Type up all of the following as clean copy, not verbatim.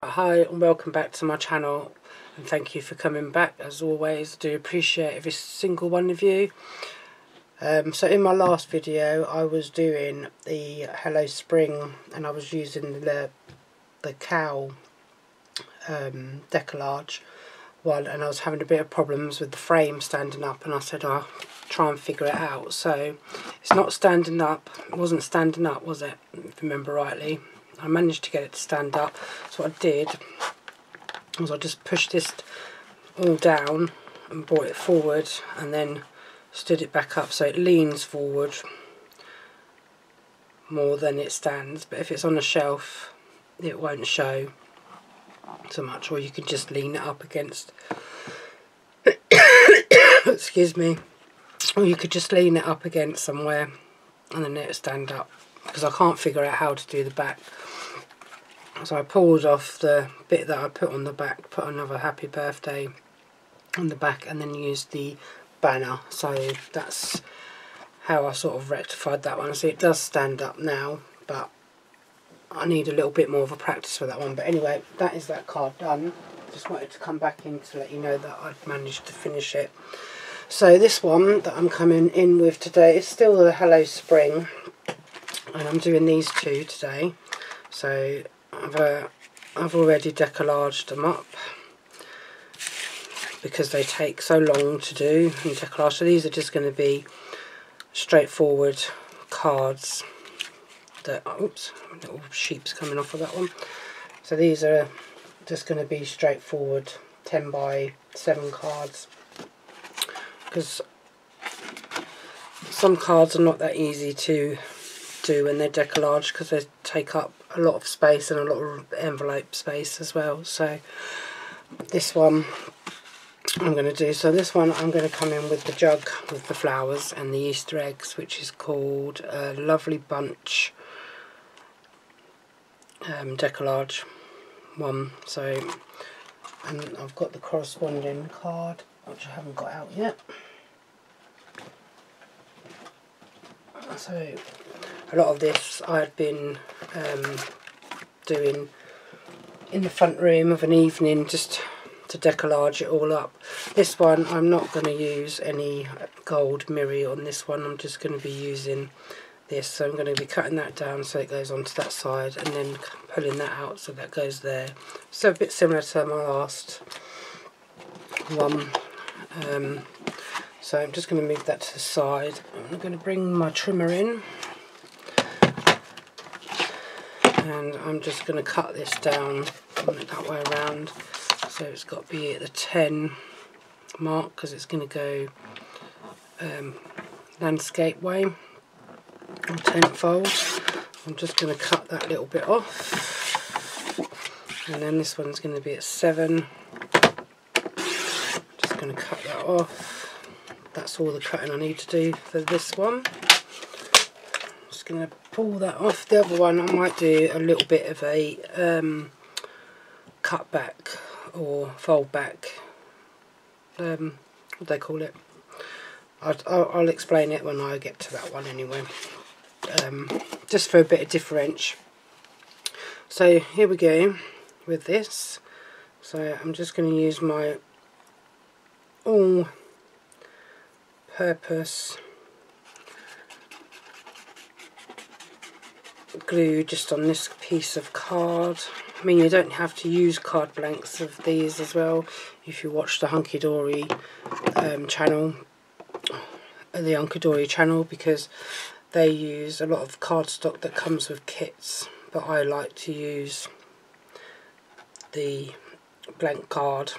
Hi and welcome back to my channel, and thank you for coming back. As always, I do appreciate every single one of you. So in my last video I was doing the Hello Spring and I was using the cow Deco-Large one, and I was having a bit of problems with the frame standing up, and I said I'll try and figure it out. So it's not standing up. It wasn't standing up, was it? If I remember rightly. I managed to get it to stand up. So what I did was I just pushed this all down and brought it forward and then stood it back up so it leans forward more than it stands. But if it's on a shelf it won't show so much, or you can just lean it up against excuse me, or you could just lean it up against somewhere and then it'll stand up, because I can't figure out how to do the back. So I pulled off the bit that I put on the back, put another happy birthday on the back, and then used the banner. So that's how I sort of rectified that one. So it does stand up now, but I need a little bit more of a practice for that one. But anyway, that is that card done. Just wanted to come back in to let you know that I'd managed to finish it. So this one that I'm coming in with today is still the Hello Spring, and I'm doing these two today. So I've already Deco-Larged them up because they take so long to do and Deco-Large. So these are just going to be straightforward cards that, oops, little sheep's coming off of that one. So these are just going to be straightforward 10 by 7 cards, because some cards are not that easy to do when they're Deco-Large, because they take up a lot of space and a lot of envelope space as well. So this one I'm going to do, so this one I'm going to come in with the jug with the flowers and the Easter eggs, which is called Lovely Bunch Deco-Large one. So, and I've got the corresponding card which I haven't got out yet. So a lot of this I had been doing in the front room of an evening, just to Deco-Large it all up. This one I'm not going to use any gold mirror on this one. I'm just going to be using this. So I'm going to be cutting that down so it goes onto that side, and then pulling that out so that goes there. So a bit similar to my last one. So I'm just going to move that to the side. I'm going to bring my trimmer in, and I'm just going to cut this down that way around. So it's got to be at the 10 mark, because it's going to go landscape way, or 10th fold. I'm just going to cut that little bit off, and then this one's going to be at 7. Just going to cut that off. That's all the cutting I need to do for this one. Just going to pull that off. The other one I might do a little bit of a cut back or fold back. What do they call it? I'll explain it when I get to that one anyway. Just for a bit of differential. So here we go with this. So I'm just going to use my all-purpose glue just on this piece of card. I mean, you don't have to use card blanks of these as well if you watch the Hunkydory channel, because they use a lot of cardstock that comes with kits, but I like to use the blank card.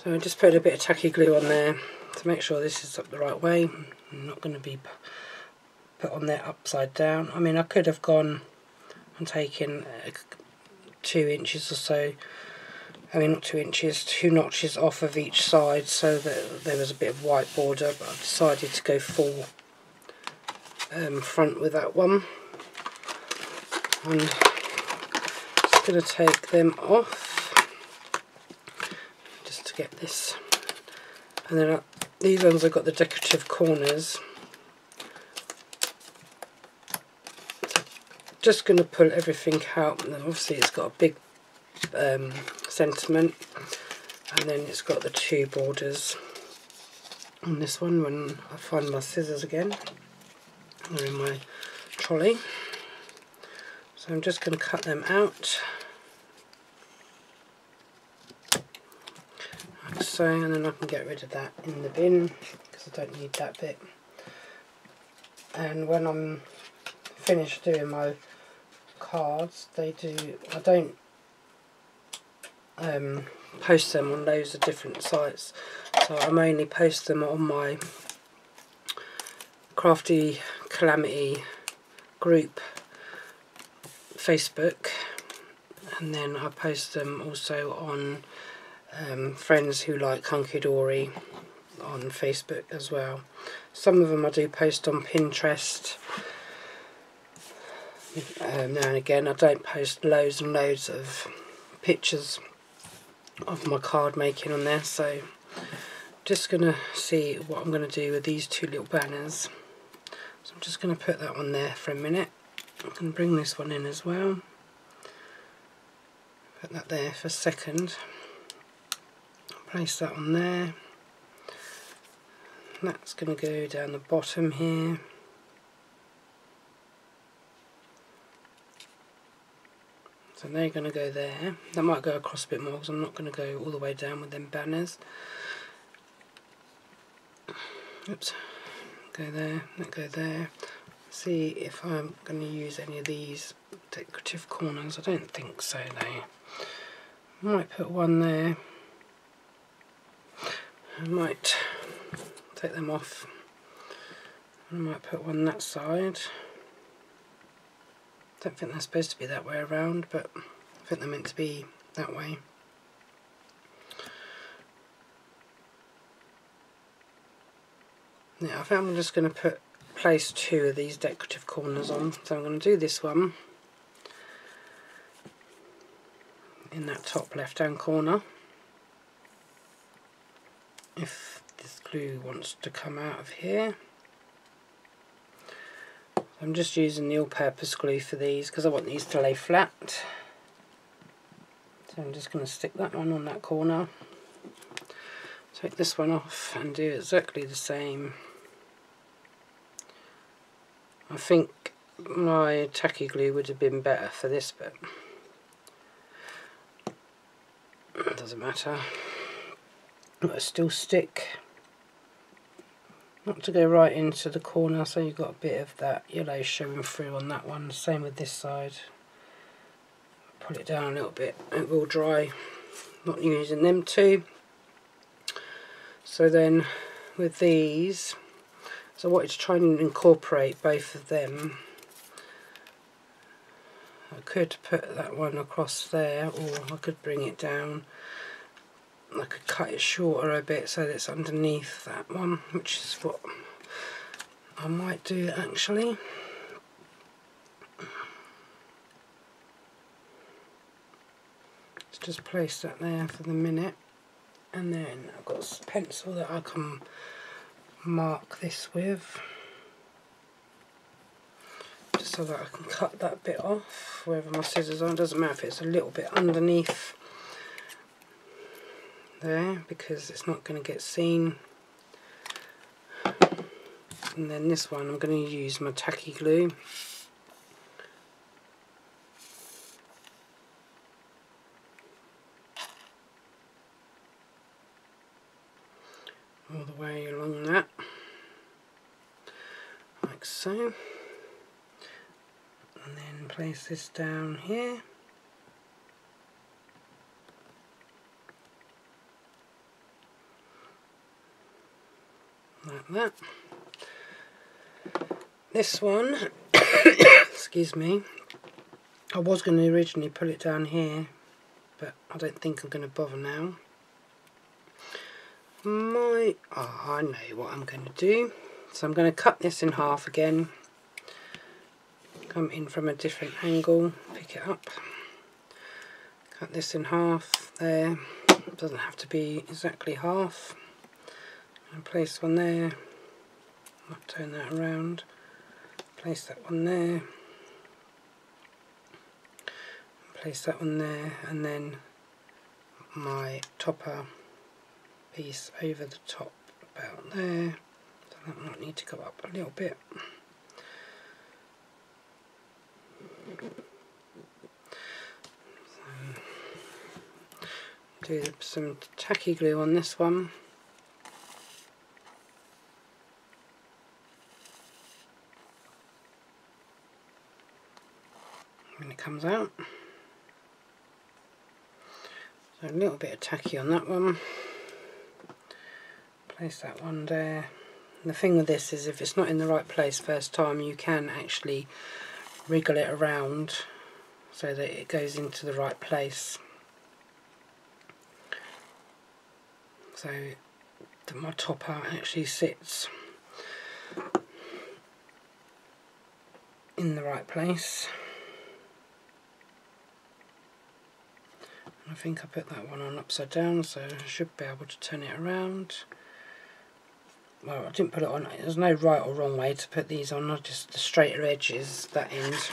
So I just put a bit of tacky glue on there to make sure this is up the right way. I'm not going to be put on there upside down. I mean, I could have gone and taken 2 inches or so, I mean not 2 inches, 2 notches off of each side so that there was a bit of white border, but I decided to go full front with that one. I'm just going to take them off just to get this, and then these ones have got the decorative corners, just going to pull everything out, and then obviously it's got a big sentiment, and then it's got the two borders on this one. When I find my scissors again, they're in my trolley, so I'm just going to cut them out like so, and then I can get rid of that in the bin because I don't need that bit. And when I'm finished doing my cards, I don't post them on loads of different sites, so I mainly post them on my Crafty Calamity group Facebook, and then I post them also on Friends Who Like Hunkydory on Facebook as well. Some of them I do post on Pinterest now and again. I don't post loads and loads of pictures of my card making on there, so just going to see what I'm going to do with these two little banners. So I'm just going to put that on there for a minute. I can bring this one in as well. Put that there for a second. Place that on there. And that's going to go down the bottom here. So they're going to go there. That might go across a bit more because I'm not going to go all the way down with them banners. Oops. Go there, that go there. See if I'm going to use any of these decorative corners. I don't think so though. I might put one there. I might take them off. I might put one that side. Don't think they're supposed to be that way around, but I think they're meant to be that way. Yeah, I think I'm just going to place two of these decorative corners on. So I'm going to do this one in that top left hand corner. If this glue wants to come out of here. I'm just using the all-purpose glue for these because I want these to lay flat. So I'm just going to stick that one on that corner. Take this one off and do exactly the same. I think my tacky glue would have been better for this, but it doesn't matter. But still stick, not to go right into the corner, so you've got a bit of that yellow showing through on that one. Same with this side. Pull it down a little bit, it will dry. Not using them two. So then with these, so I wanted to try and incorporate both of them. I could put that one across there, or I could bring it down. I could cut it shorter a bit so that it's underneath that one, which is what I might do actually. Let's just place that there for the minute, and then I've got a pencil that I can mark this with, just so that I can cut that bit off wherever my scissors are. It doesn't matter if it's a little bit underneath there because it's not going to get seen. And then this one I'm going to use my tacky glue. All the way along that, like so. And then place this down here. Like that. This one, excuse me, I was going to originally put it down here, but I don't think I'm going to bother now. I know what I'm going to do. So I'm going to cut this in half again. Come in from a different angle, pick it up. Cut this in half there. It doesn't have to be exactly half. And place one there. Might turn that around. Place that one there. place that on there, and then my topper piece over the top about there. So that might need to go up a little bit. Do some tacky glue on this one. When it comes out. So a little bit of tacky on that one. Place that one there. And the thing with this is if it's not in the right place first time, you can actually wriggle it around so that it goes into the right place. So that my topper actually sits in the right place. I think I put that one on upside down, so I should be able to turn it around. Well, I didn't put it on, there's no right or wrong way to put these on, just the straighter edge is that end.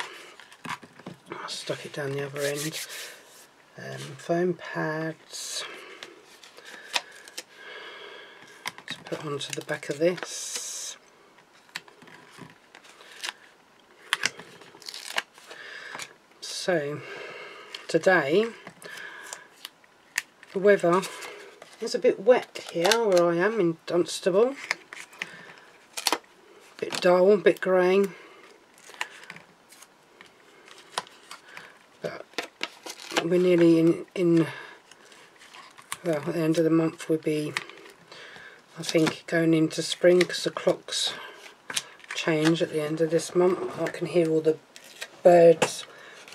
I stuck it down the other end. Foam pads to put onto the back of this. So, today, the weather is a bit wet here where I am in Dunstable. A bit dull, a bit grey. But we're nearly in well, at the end of the month we'll be, I think, going into spring because the clocks change at the end of this month. I can hear all the birds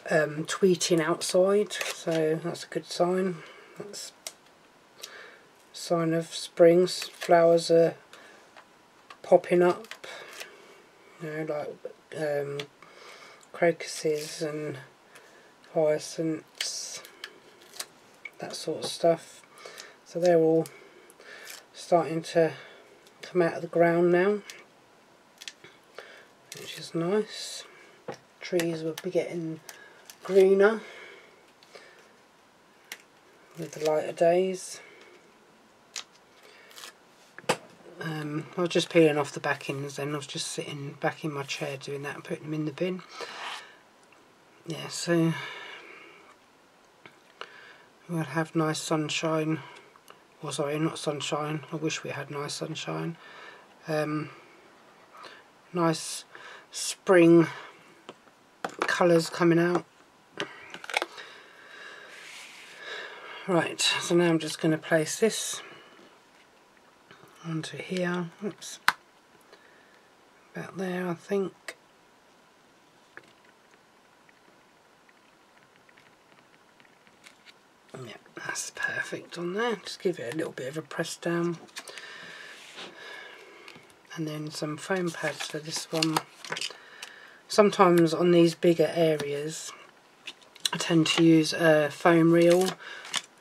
tweeting outside, so that's a good sign. That's a sign of spring. Flowers are popping up, you know, like crocuses and hyacinths, that sort of stuff. So they're all starting to come out of the ground now, which is nice. Trees will be getting greener with the lighter days. I was just peeling off the backings then. I was just sitting back in my chair doing that and putting them in the bin. Yeah, so we'll have nice sunshine. Or sorry, not sunshine. I wish we had nice sunshine. Nice spring colours coming out. Right, so now I'm just going to place this onto here. Oops, about there I think. Yeah, that's perfect on there. Just give it a little bit of a press down. And then some foam pads for this one. Sometimes on these bigger areas I tend to use a foam reel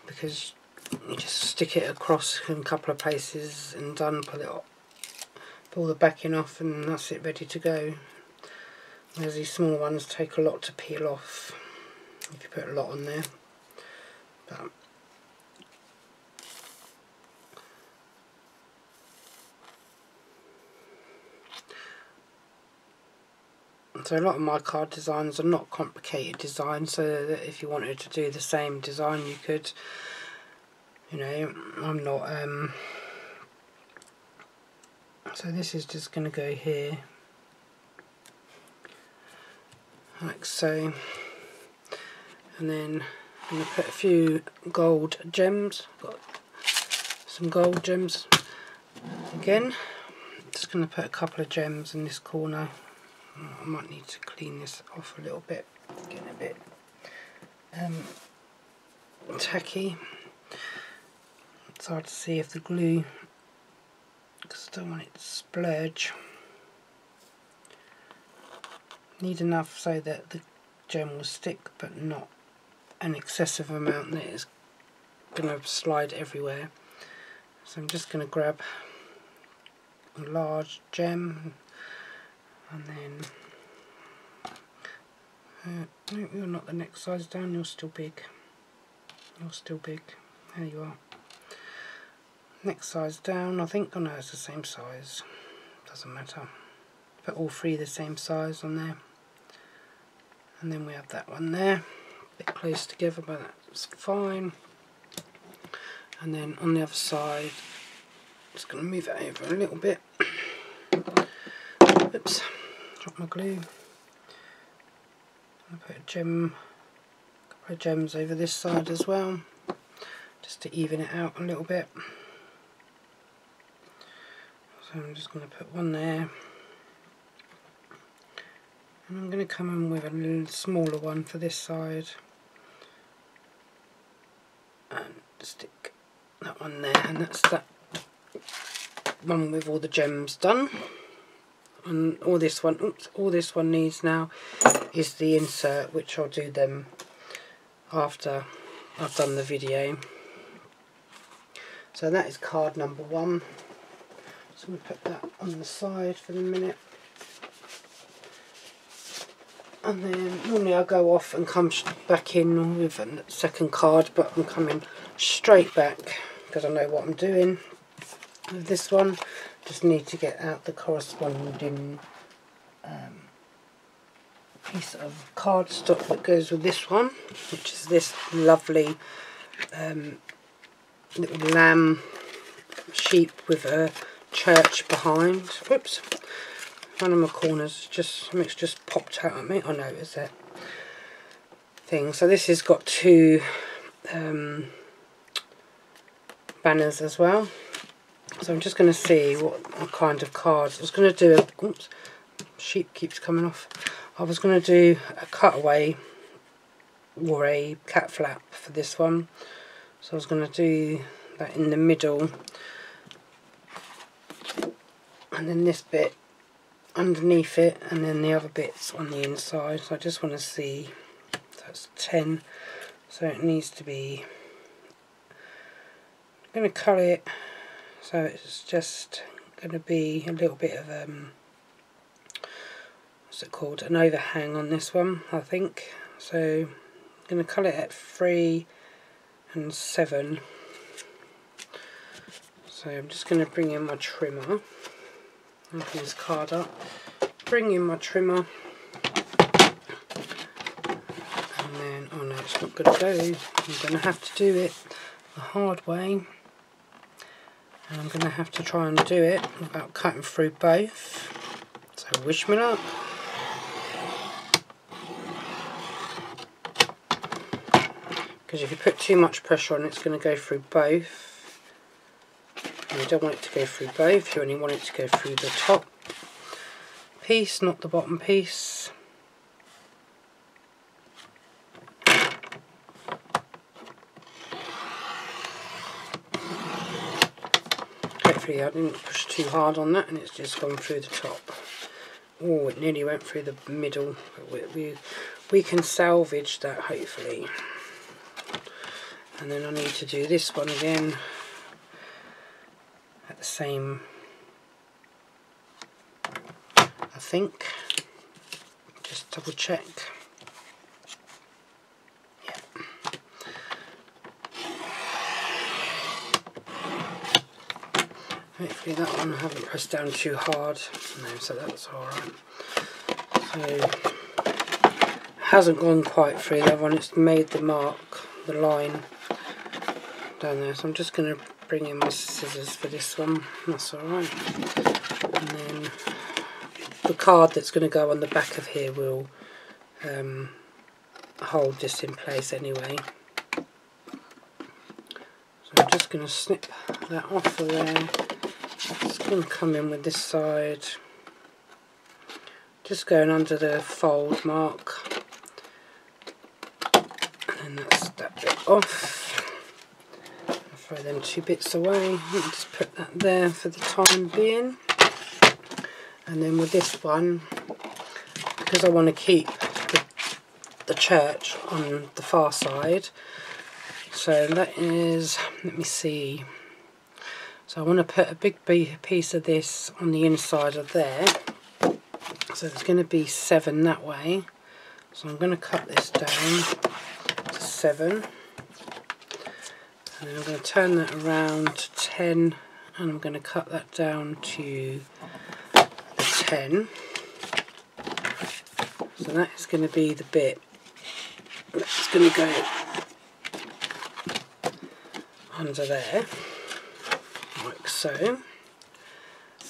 because you just stick it across in a couple of places and done, pull the backing off and that's it, ready to go. Whereas these smaller ones take a lot to peel off if you put a lot on there. But so a lot of my card designs are not complicated designs, so that if you wanted to do the same design you could, you know, I'm not, so this is just going to go here, like so, and then I'm going to put a few gold gems. Got some gold gems again. Just going to put a couple of gems in this corner. I might need to clean this off a little bit, getting a bit tacky. It's hard to see if the glue, because I don't want it to splurge. Need enough so that the gem will stick, but not an excessive amount that is going to slide everywhere. So I'm just going to grab a large gem and then No, you're not the next size down, you're still big. You're still big. There you are. Next size down, I think, oh no, it's the same size. Doesn't matter. Put all three the same size on there. And then we have that one there. A bit close together, but that's fine. And then on the other side, just going to move it over a little bit. Oops, drop my glue. I'll put a couple of gems over this side as well, just to even it out a little bit. So I'm just going to put one there. And I'm going to come in with a little smaller one for this side. And stick that one there, and that's that one with all the gems done. And all this one, oops, all this one needs now is the insert, which I'll do them after I've done the video. So that is card number 1. So I'm going to put that on the side for a minute. And then normally I go off and come back in with a second card, but I'm coming straight back because I know what I'm doing with this one. Just need to get out the corresponding piece of cardstock that goes with this one, which is this lovely little lamb sheep with a church behind. Whoops, one of my corners just popped out at me. Oh no, it's that thing. So this has got 2 banners as well. So I'm just going to see what kind of cards. I was going to do a, oops, sheep keeps coming off. I was going to do a cutaway or a cat flap for this one. So I was going to do that in the middle. And then this bit underneath it, and then the other bits on the inside. So I just want to see, that's 10. So it needs to be, I'm going to colour it. So it's just going to be a little bit of what's it called, an overhang on this one, I think. So I'm going to colour it at 3 and 7. So I'm just going to bring in my trimmer. Open this card up, bring in my trimmer, and then, oh no, it's not going to go. I'm going to have to do it the hard way. And I'm going to have to try and do it without cutting through both. So wish me luck. Because if you put too much pressure on, it's going to go through both. And you don't want it to go through both. You only want it to go through the top piece, not the bottom piece. Hopefully I didn't push too hard on that and it's just gone through the top. Oh, it nearly went through the middle, but we can salvage that hopefully. And then I need to do this one again at the same, I think, just double check. Hopefully that one I haven't pressed down too hard. No, so that's alright. So it hasn't gone quite through that one, it's made the mark, the line down there. So I'm just going to bring in my scissors for this one, that's alright. And then the card that's going to go on the back of here will hold this in place anyway. So I'm just going to snip that off of there. Just going to come in with this side, just going under the fold mark, and then that's that bit off. I'll throw them 2 bits away and just put that there for the time being. And then with this one, because I want to keep the church on the far side, so that is, let me see. So I want to put a big piece of this on the inside of there. So there's going to be 7 that way. So I'm going to cut this down to 7, and then I'm going to turn that around to 10, and I'm going to cut that down to the 10. So that is going to be the bit that's going to go under there, like so.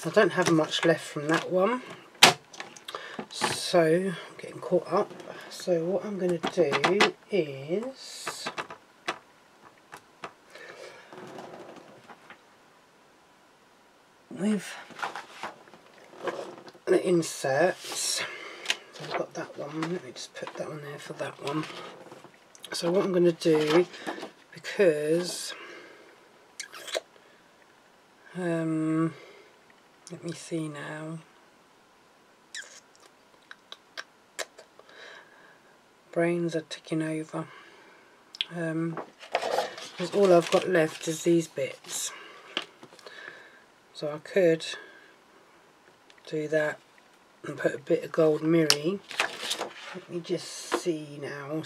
I don't have much left from that one, so I'm getting caught up. So what I'm going to do is with the inserts, so I've got that one, let me just put that one there for that one. So what I'm going to do, because let me see now, brains are ticking over, because all I've got left is these bits. So I could do that and put a bit of gold mirror. Let me just see now,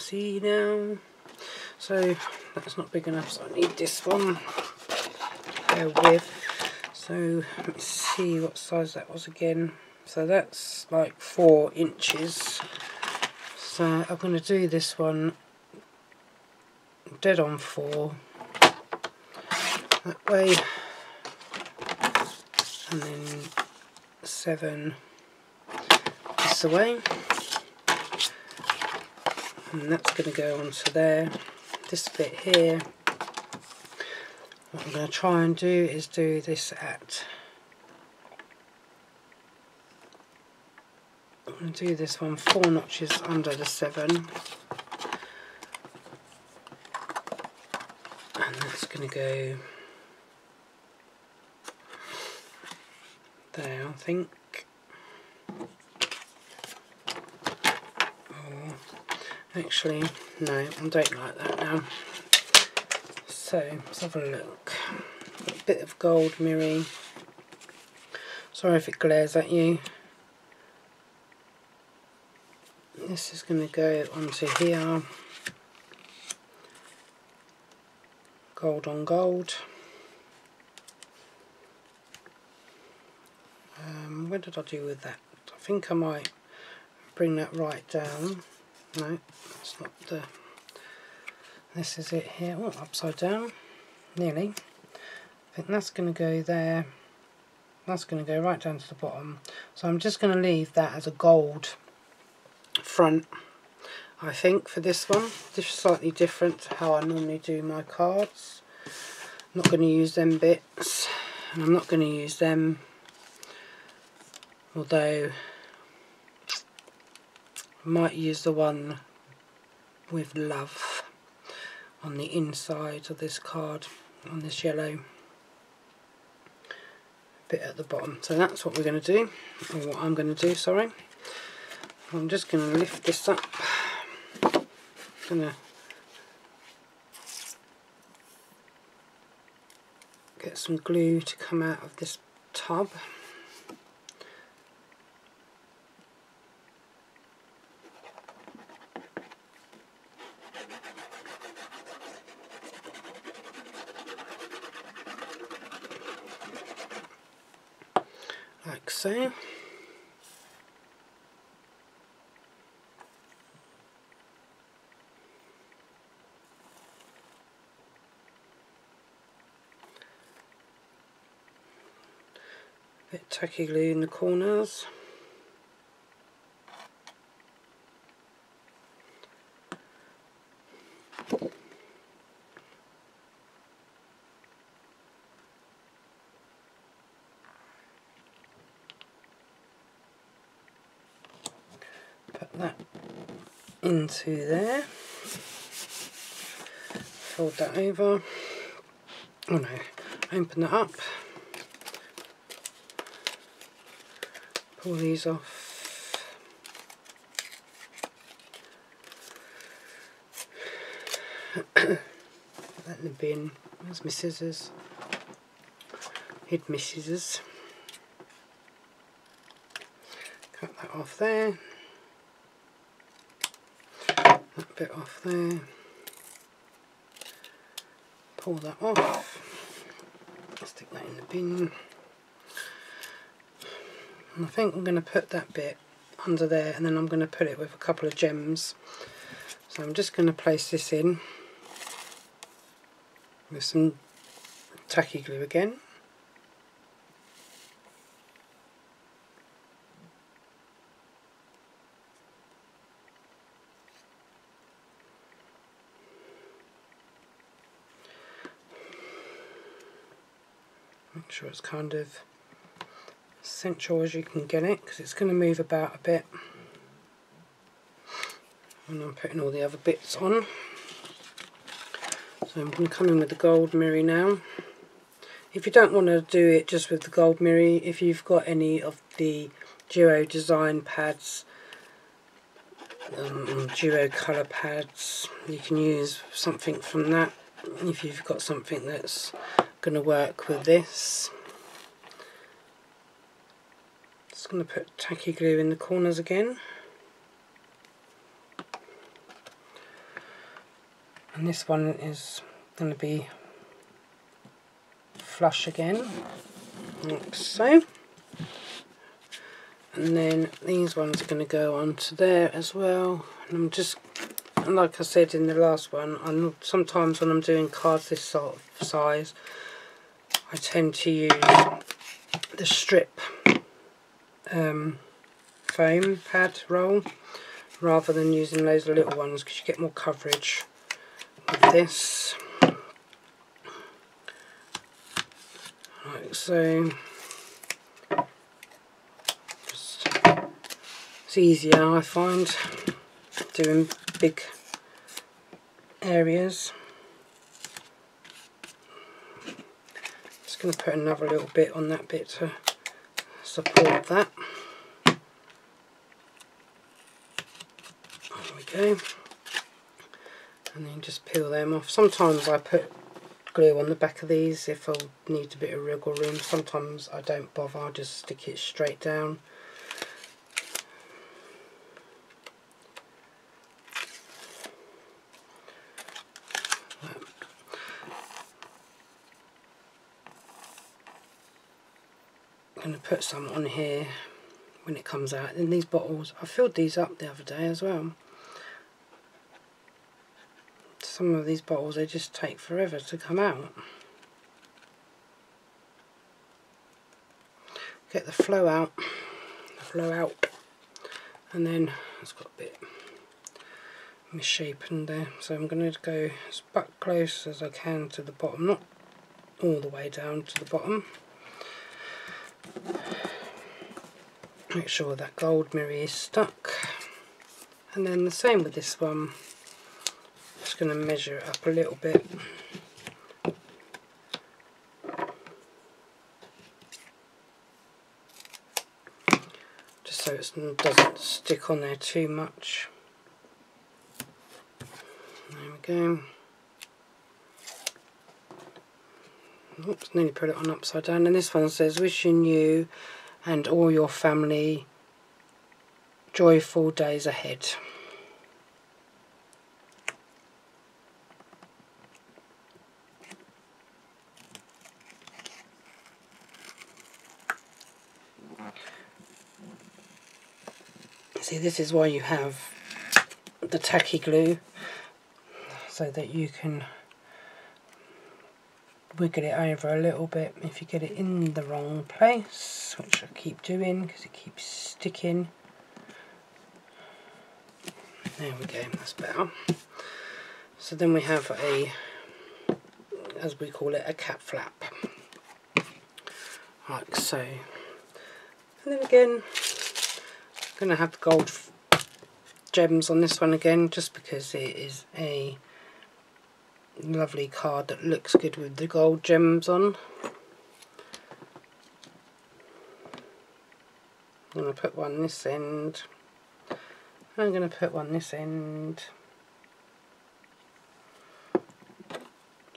so that's not big enough, so I need this one to go with. So let me see what size that was again. So that's like 4 inches. So I'm going to do this one dead on 4, that way, and then 7 this way, and that's going to go onto there. This bit here, what I'm going to try and do is do this at, I'm going to do this one 4 notches under the 7, and that's going to go there, I think. Or actually, no, I don't like that now. So let's have a look. A bit of gold mirror. Sorry if it glares at you. This is going to go onto here. Gold on gold. What did I do with that? I think I might bring that right down. No, that's not the... This is it here. Oh, upside down. Nearly. I think that's going to go there. That's going to go right down to the bottom. So I'm just going to leave that as a gold front, I think, for this one. This is slightly different to how I normally do my cards. I'm not going to use them bits, and I'm not going to use them, although I might use the one with love on the inside of this card, on this yellow bit at the bottom. So that's what we're going to do, or what I'm going to do, sorry. I'm just going to lift this up. I'm going to get some glue to come out of this tub. Like so. Bit tacky glue in the corners. Put that into there. Fold that over. Oh no, open that up. Pull these off. Put that in the bin. Where's my scissors? Hid my scissors. Cut that off there. that bit off there, pull that off, stick that in the bin. And I think I'm going to put that bit under there, and then I'm going to put it with a couple of gems. So I'm just going to place this in with some tacky glue again. Make sure it's kind of central as you can get it, because it's going to move about a bit. And I'm putting all the other bits on. So I'm going to come in with the gold mirror now. If you don't want to do it just with the gold mirror, if you've got any of the Duo design pads, Duo colour pads, you can use something from that. If you've got something that's going to work with this. Just going to put tacky glue in the corners again. And this one is going to be flush again, like so. And then these ones are going to go onto there as well. And I'm just, like I said in the last one, sometimes when I'm doing cards this sort of size, I tend to use the strip foam pad roll rather than using those little ones, because you get more coverage with this. Like so. It's easier, I find, doing big areas. Just going to put another little bit on that bit to support that. There we go. And then just peel them off. Sometimes I put glue on the back of these if I need a bit of wriggle room. Sometimes I don't bother, I just stick it straight down. I'm going to put some on here when it comes out. And these bottles, I filled these up the other day as well. Some of these bottles, they just take forever to come out. Get the flow out, and then it's got a bit misshapen there. So I'm going to go as back close as I can to the bottom, not all the way down to the bottom. Make sure that gold mirror is stuck, and then the same with this one. Just going to measure it up a little bit. Just so it doesn't stick on there too much. There we go. Oops, nearly put it on upside down. And this one says, wishing you and all your family joyful days ahead. See, this is why you have the tacky glue, so that you can wiggle it over a little bit if you get it in the wrong place, which I keep doing because it keeps sticking. There we go, that's better. So then we have a, as we call it, a cat flap, like so. And then again, I'm going to have the gold gems on this one again, just because it is a lovely card that looks good with the gold gems on. I'm going to put one this end. I'm going to put one this end.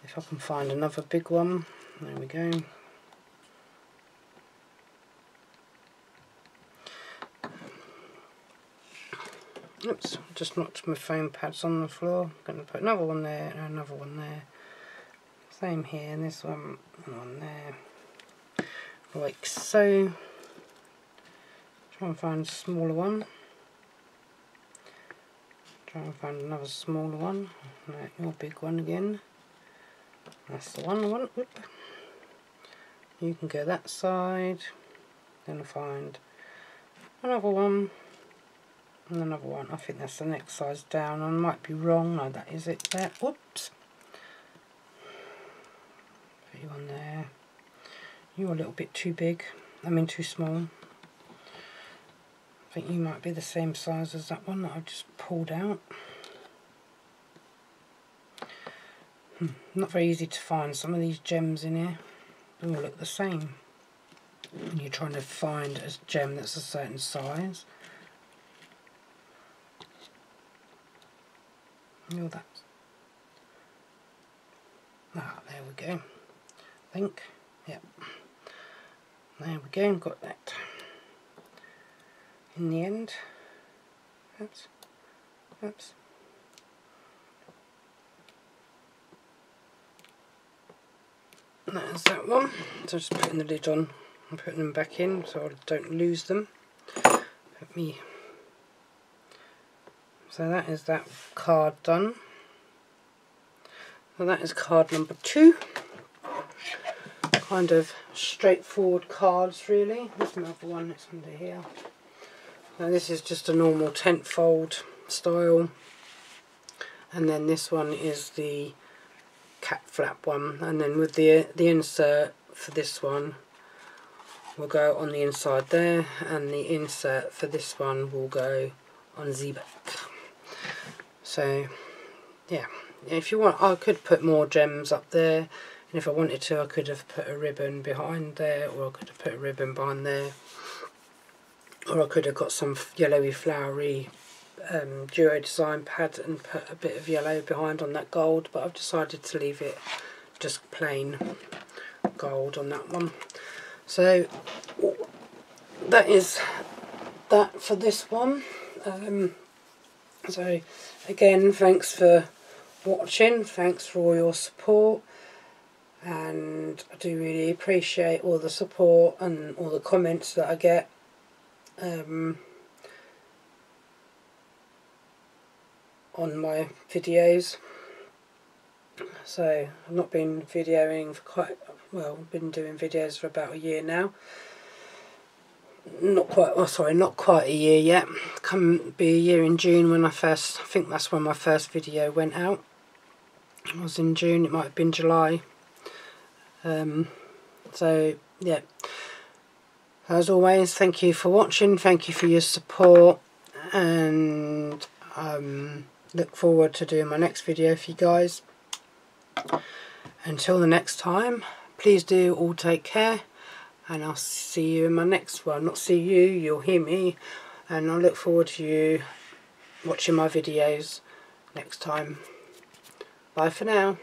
If I can find another big one. There we go. Oops, just knocked my foam pads on the floor. I'm going to put another one there and another one there. Same here, and this one and one there. Like so. Try and find a smaller one. Try and find another smaller one. No, your big one again. That's the one I want. Whoop. You can go that side. Then I'll find another one. And another one. I think that's the next size down. I might be wrong. No, that is it there. Whoops. Put you on there. You're a little bit too big. I mean too small. I think you might be the same size as that one that I've just pulled out. Not very easy to find some of these gems in here. They all look the same. When you're trying to find a gem that's a certain size. Oh, that's... Ah, there we go. I think. Yep. There we go, got that. In the end. Oops. Oops. There's that one. So just putting the lid on and putting them back in so I don't lose them. Put me. So that is that card done. So that is card number 2. Kind of straightforward cards really. There's another one that's under here. Now this is just a normal tent fold style. And then this one is the cat flap one. And then with the insert for this one will go on the inside there. And the insert for this one will go on the back. So yeah, if you want, I could put more gems up there, and if I wanted to I could have put a ribbon behind there, or I could have put a ribbon behind there, or I could have got some yellowy flowery duo design pad and put a bit of yellow behind on that gold, but I've decided to leave it just plain gold on that one. So that is that for this one. So again, thanks for watching, thanks for all your support, and I do really appreciate all the support and all the comments that I get. On my videos. So I've not been videoing for quite, well, I've been doing videos for about a year now. Not quite, oh sorry, not quite a year yet. Come be a year in June when I think that's when my first video went out. It was in June, it might have been July. So yeah, as always, thank you for watching, thank you for your support, and look forward to doing my next video for you guys. Until the next time, please do all take care, and I'll see you in my next one. Not see you, you'll hear me, and I look forward to you watching my videos next time. Bye for now.